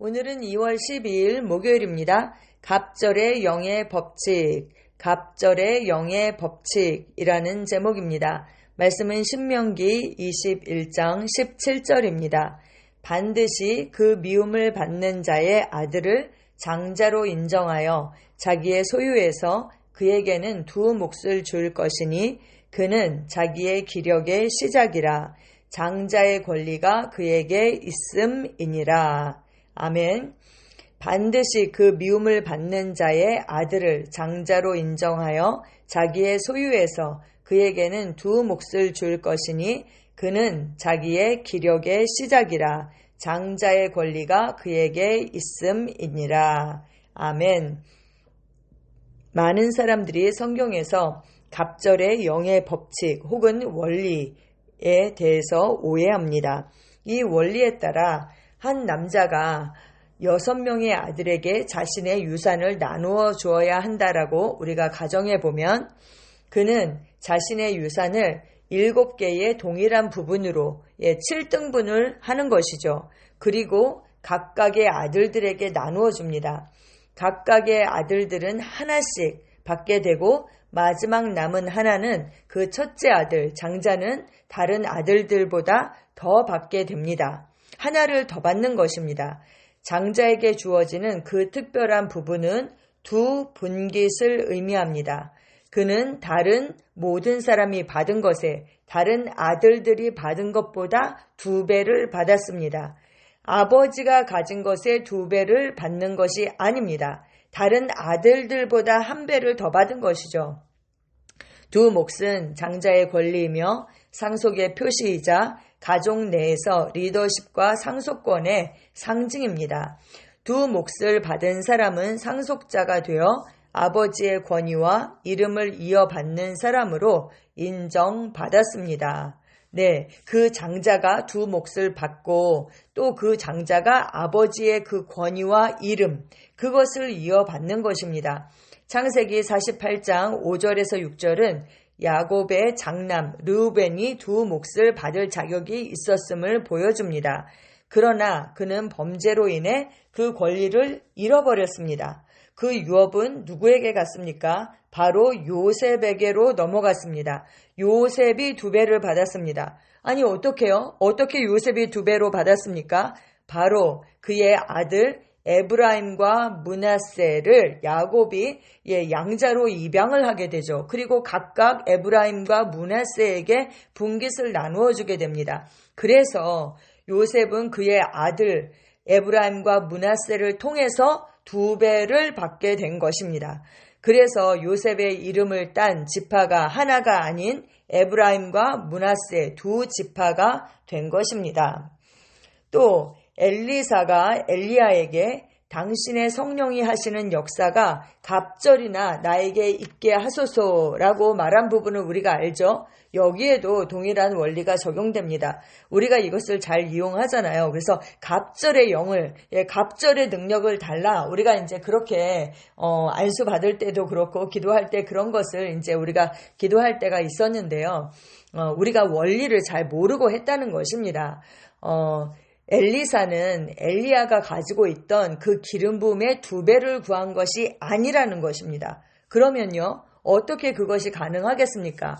오늘은 2월 12일 목요일입니다. 갑절의 영의 법칙, 갑절의 영의 법칙이라는 제목입니다. 말씀은 신명기 21장 17절입니다. 반드시 그 미움을 받는 자의 아들을 장자로 인정하여 자기의 소유에서 그에게는 두 몫을 줄 것이니 그는 자기의 기력의 시작이라. 장자의 권리가 그에게 있음이니라. 아멘. 반드시 그 미움을 받는 자의 아들을 장자로 인정하여 자기의 소유에서 그에게는 두 몫을 줄 것이니 그는 자기의 기력의 시작이라. 장자의 권리가 그에게 있음이니라. 아멘. 많은 사람들이 성경에서 갑절의 영의 법칙 혹은 원리에 대해서 오해합니다. 이 원리에 따라 한 남자가 6명의 아들에게 자신의 유산을 나누어 주어야 한다라고 우리가 가정해 보면 그는 자신의 유산을 7개의 동일한 부분으로 7등분을 하는 것이죠. 그리고 각각의 아들들에게 나누어 줍니다. 각각의 아들들은 하나씩 받게 되고 마지막 남은 하나는 그 첫째 아들, 장자는 다른 아들들보다 더 받게 됩니다. 하나를 더 받는 것입니다. 장자에게 주어지는 그 특별한 부분은 두 분깃을 의미합니다. 그는 다른 모든 사람이 받은 것에 다른 아들들이 받은 것보다 2배를 받았습니다. 아버지가 가진 것의 2배를 받는 것이 아닙니다. 다른 아들들보다 1배를 더 받은 것이죠. 두 몫은 장자의 권리이며 상속의 표시이자 가족 내에서 리더십과 상속권의 상징입니다. 두 몫을 받은 사람은 상속자가 되어 아버지의 권위와 이름을 이어받는 사람으로 인정받았습니다. 네, 그 장자가 두 몫을 받고 또 그 장자가 아버지의 그 권위와 이름, 그것을 이어받는 것입니다. 창세기 48장 5절에서 6절은 야곱의 장남 르우벤이 두 몫을 받을 자격이 있었음을 보여줍니다. 그러나 그는 범죄로 인해 그 권리를 잃어버렸습니다. 그 유업은 누구에게 갔습니까? 바로 요셉에게로 넘어갔습니다. 요셉이 2배를 받았습니다. 아니 어떻게요? 어떻게 요셉이 2배로 받았습니까? 바로 그의 아들 에브라임과 므낫세를 야곱이 양자로 입양을 하게 되죠. 그리고 각각 에브라임과 므낫세에게 분깃을 나누어 주게 됩니다. 그래서 요셉은 그의 아들 에브라임과 므낫세를 통해서 2배를 받게 된 것입니다. 그래서 요셉의 이름을 딴 지파가 하나가 아닌 에브라임과 므낫세 두 지파가 된 것입니다. 또 엘리사가 엘리야에게 당신의 성령이 하시는 역사가 갑절이나 나에게 있게 하소서라고 말한 부분을 우리가 알죠. 여기에도 동일한 원리가 적용됩니다. 우리가 이것을 잘 이용하잖아요. 그래서 갑절의 영을, 갑절의 능력을 달라. 우리가 이제 그렇게 안수 받을 때도 그렇고 기도할 때 그런 것을 이제 우리가 기도할 때가 있었는데요. 우리가 원리를 잘 모르고 했다는 것입니다. 엘리사는 엘리야가 가지고 있던 그 기름 부음의 2배를 구한 것이 아니라는 것입니다. 그러면요, 어떻게 그것이 가능하겠습니까?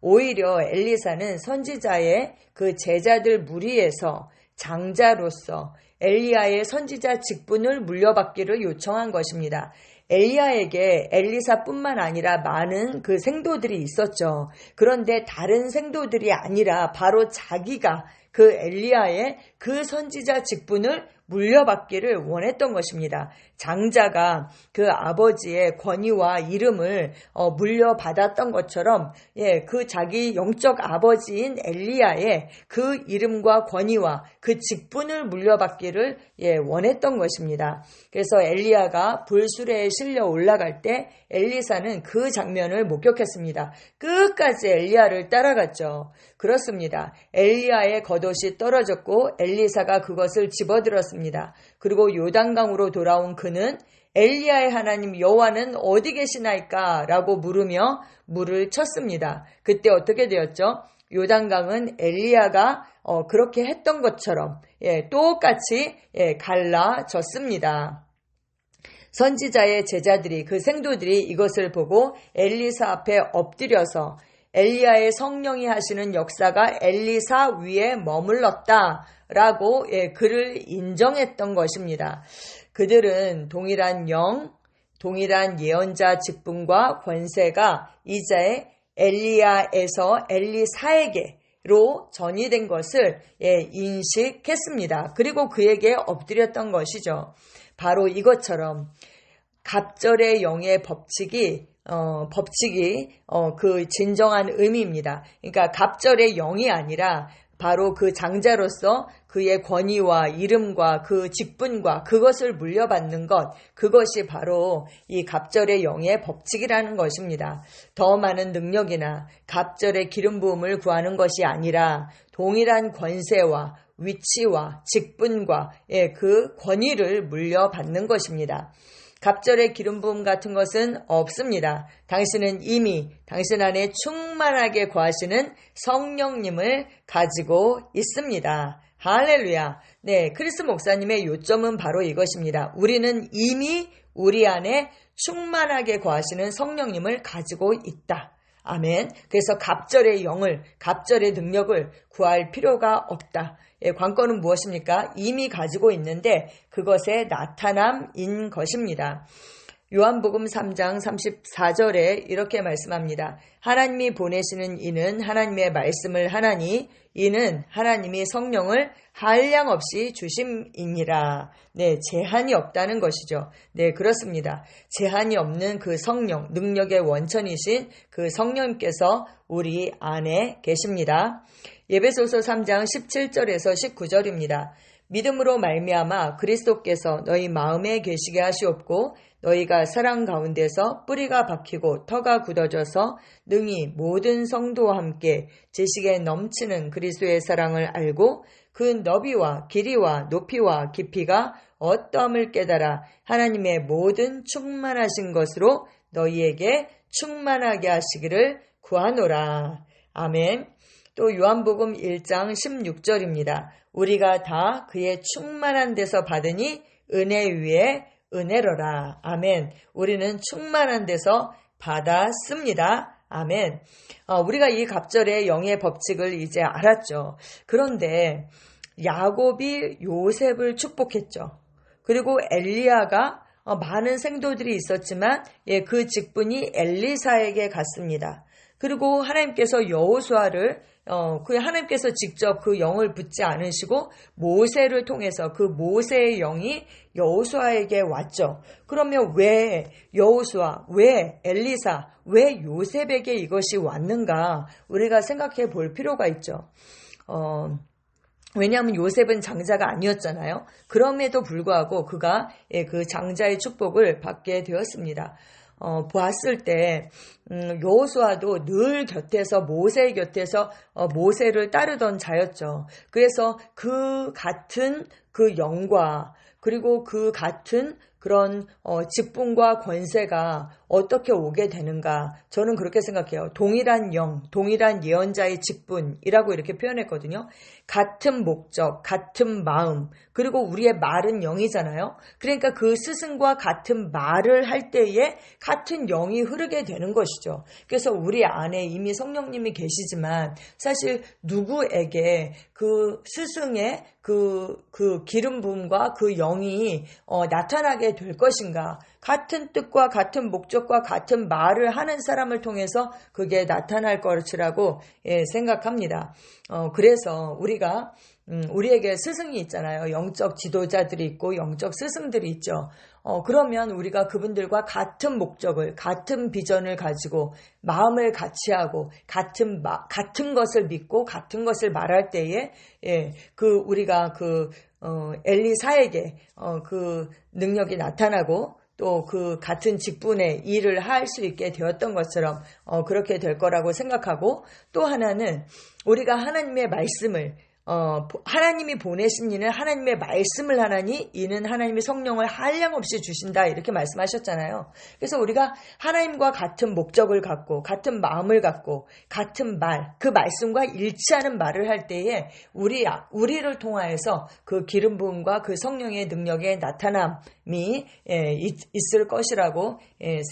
오히려 엘리사는 선지자의 그 제자들 무리에서 장자로서 엘리야의 선지자 직분을 물려받기를 요청한 것입니다. 엘리야에게 엘리사뿐만 아니라 많은 그 생도들이 있었죠. 그런데 다른 생도들이 아니라 바로 자기가 그 엘리야의 그 선지자 직분을 물려받기를 원했던 것입니다. 장자가 그 아버지의 권위와 이름을 물려받았던 것처럼 그 자기 영적 아버지인 엘리야의 그 이름과 권위와 그 직분을 물려받기를 원했던 것입니다. 그래서 엘리야가 불수레에 실려 올라갈 때 엘리사는 그 장면을 목격했습니다. 끝까지 엘리야를 따라갔죠. 그렇습니다. 엘리야의 겉옷이 떨어졌고 엘리사가 그것을 집어들었습니다. 그리고 요단강으로 돌아온 그는 엘리야의 하나님 여호와는 어디 계시나이까? 라고 물으며 물을 쳤습니다. 그때 어떻게 되었죠? 요단강은 엘리야가 그렇게 했던 것처럼 똑같이 갈라졌습니다. 선지자의 제자들이, 그 생도들이 이것을 보고 엘리사 앞에 엎드려서 엘리야의 성령이 하시는 역사가 엘리사 위에 머물렀다라고 그를 인정했던 것입니다. 그들은 동일한 영, 동일한 예언자 직분과 권세가 이제 엘리야에서 엘리사에게로 전이된 것을 인식했습니다. 그리고 그에게 엎드렸던 것이죠. 바로 이것처럼 갑절의 영의 법칙이 그 진정한 의미입니다. 그러니까 갑절의 영이 아니라 바로 그 장자로서 그의 권위와 이름과 그 직분과 그것을 물려받는 것, 그것이 바로 이 갑절의 영의 법칙이라는 것입니다. 더 많은 능력이나 갑절의 기름 부음을 구하는 것이 아니라 동일한 권세와 위치와 직분과 그 권위를 물려받는 것입니다. 갑절의 기름 부음 같은 것은 없습니다. 당신은 이미 당신 안에 충만하게 거하시는 성령님을 가지고 있습니다. 할렐루야. 네, 크리스 목사님의 요점은 바로 이것입니다. 우리는 이미 우리 안에 충만하게 거하시는 성령님을 가지고 있다. 아멘. 그래서 갑절의 영을, 갑절의 능력을 구할 필요가 없다. 관건은 무엇입니까? 이미 가지고 있는데 그것의 나타남인 것입니다. 요한복음 3장 34절에 이렇게 말씀합니다. 하나님이 보내시는 이는 하나님의 말씀을 하나니 이는 하나님이 성령을 한량없이 주심이니라. 네, 제한이 없다는 것이죠. 네, 그렇습니다. 제한이 없는 그 성령, 능력의 원천이신 그 성령님께서 우리 안에 계십니다. 에베소서 3장 17절에서 19절입니다. 믿음으로 말미암아 그리스도께서 너희 마음에 계시게 하시옵고 너희가 사랑 가운데서 뿌리가 박히고 터가 굳어져서 능히 모든 성도와 함께 지식에 넘치는 그리스도의 사랑을 알고 그 너비와 길이와 높이와 깊이가 어떠함을 깨달아 하나님의 모든 충만하신 것으로 너희에게 충만하게 하시기를 구하노라. 아멘. 또 요한복음 1장 16절입니다. 우리가 다 그의 충만한 데서 받으니 은혜 위에 은혜로라. 아멘. 우리는 충만한 데서 받았습니다. 아멘. 우리가 이 갑절의 영의 법칙을 이제 알았죠. 그런데 야곱이 요셉을 축복했죠. 그리고 엘리야가 많은 생도들이 있었지만 그 직분이 엘리사에게 갔습니다. 그리고 하나님께서 여호수아를 하나님께서 직접 그 영을 붓지 않으시고 모세를 통해서 그 모세의 영이 여호수아에게 왔죠. 그러면 왜 여호수아, 왜 엘리사, 왜 요셉에게 이것이 왔는가 우리가 생각해 볼 필요가 있죠. 왜냐하면 요셉은 장자가 아니었잖아요. 그럼에도 불구하고 그가 그 장자의 축복을 받게 되었습니다. 보았을 때 여호수아도 늘 곁에서 모세의 곁에서 모세를 따르던 자였죠. 그래서 그 같은 그 영과 그리고 그 같은 그런 직분과 권세가 어떻게 오게 되는가 저는 그렇게 생각해요. 동일한 영, 동일한 예언자의 직분이라고 이렇게 표현했거든요. 같은 목적, 같은 마음, 그리고 우리의 말은 영이잖아요. 그러니까 그 스승과 같은 말을 할 때에 같은 영이 흐르게 되는 것이죠. 그래서 우리 안에 이미 성령님이 계시지만 사실 누구에게 그 스승의 그 기름 부음과 그 영이 나타나게 될 것인가? 같은 뜻과 같은 목적과 같은 말을 하는 사람을 통해서 그게 나타날 것이라고 생각합니다. 그래서 우리에게 스승이 있잖아요. 영적 지도자들이 있고 영적 스승들이 있죠. 그러면 우리가 그분들과 같은 목적을, 같은 비전을 가지고 마음을 같이 하고 같은 것을 믿고 같은 것을 말할 때에 우리가 엘리사에게 그 능력이 나타나고 또 그 같은 직분의 일을 할 수 있게 되었던 것처럼 그렇게 될 거라고 생각하고 또 하나는 우리가 하나님의 말씀을 하나님이 보내신 이는 하나님의 말씀을 하나니 이는 하나님의 성령을 한량없이 주신다 이렇게 말씀하셨잖아요. 그래서 우리가 하나님과 같은 목적을 갖고 같은 마음을 갖고 같은 말, 그 말씀과 일치하는 말을 할 때에 우리를 통하여서 그 기름 부음과 그 성령의 능력의 나타남이 있을 것이라고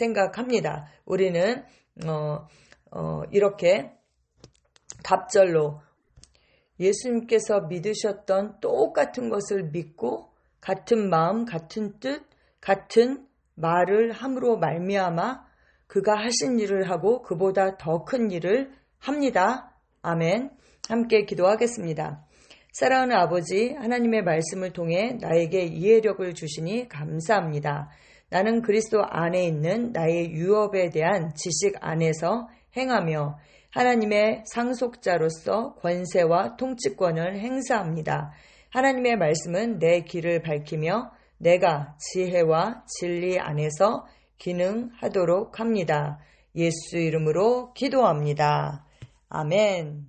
생각합니다. 우리는 이렇게 갑절로 예수님께서 믿으셨던 똑같은 것을 믿고 같은 마음, 같은 뜻, 같은 말을 함으로 말미암아 그가 하신 일을 하고 그보다 더 큰 일을 합니다. 아멘. 함께 기도하겠습니다. 사랑하는 아버지, 하나님의 말씀을 통해 나에게 이해력을 주시니 감사합니다. 나는 그리스도 안에 있는 나의 유업에 대한 지식 안에서 행하며 하나님의 상속자로서 권세와 통치권을 행사합니다. 하나님의 말씀은 내 길을 밝히며 내가 지혜와 진리 안에서 기능하도록 합니다. 예수 이름으로 기도합니다. 아멘.